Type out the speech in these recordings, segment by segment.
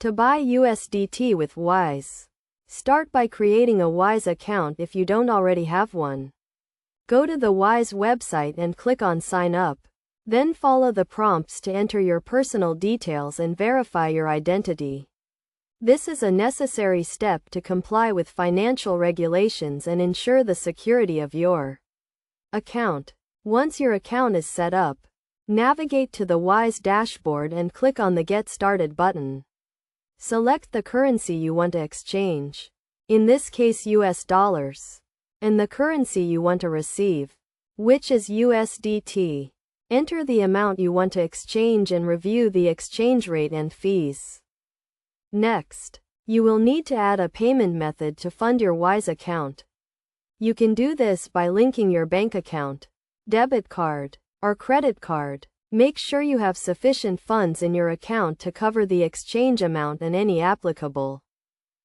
To buy USDT with Wise, start by creating a Wise account if you don't already have one. Go to the Wise website and click on Sign Up. Then follow the prompts to enter your personal details and verify your identity. This is a necessary step to comply with financial regulations and ensure the security of your account. Once your account is set up, navigate to the Wise dashboard and click on the Get Started button. Select the currency you want to exchange, in this case US dollars, and the currency you want to receive, which is USDT. Enter the amount you want to exchange and review the exchange rate and fees. Next, you will need to add a payment method to fund your Wise account. You can do this by linking your bank account, debit card, or credit card. Make sure you have sufficient funds in your account to cover the exchange amount and any applicable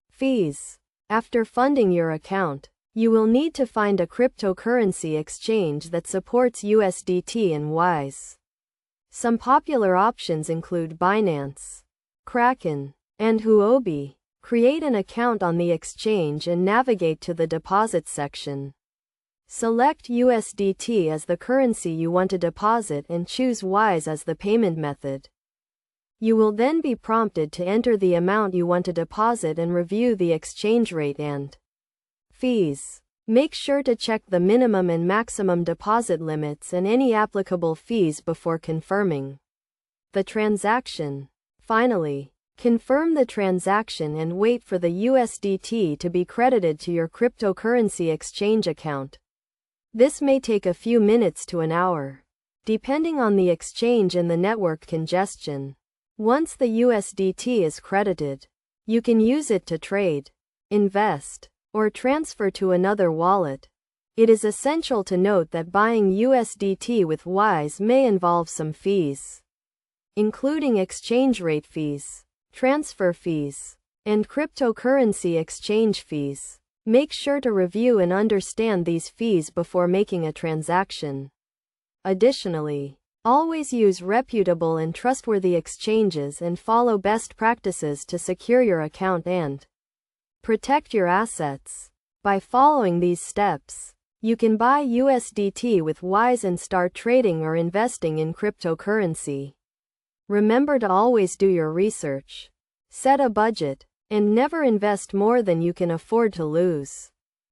fees. After funding your account, you will need to find a cryptocurrency exchange that supports USDT and Wise. Some popular options include Binance, Kraken, and Huobi. Create an account on the exchange and navigate to the deposit section. Select USDT as the currency you want to deposit and choose Wise as the payment method. You will then be prompted to enter the amount you want to deposit and review the exchange rate and fees. Make sure to check the minimum and maximum deposit limits and any applicable fees before confirming the transaction. Finally, confirm the transaction and wait for the USDT to be credited to your cryptocurrency exchange account. This may take a few minutes to an hour, depending on the exchange and the network congestion. Once the USDT is credited, you can use it to trade, invest, or transfer to another wallet. It is essential to note that buying USDT with Wise may involve some fees, including exchange rate fees, transfer fees, and cryptocurrency exchange fees. Make sure to review and understand these fees before making a transaction. Additionally, always use reputable and trustworthy exchanges and follow best practices to secure your account and protect your assets. By following these steps, you can buy USDT with Wise and start trading or investing in cryptocurrency. Remember to always do your research, set a budget, and never invest more than you can afford to lose.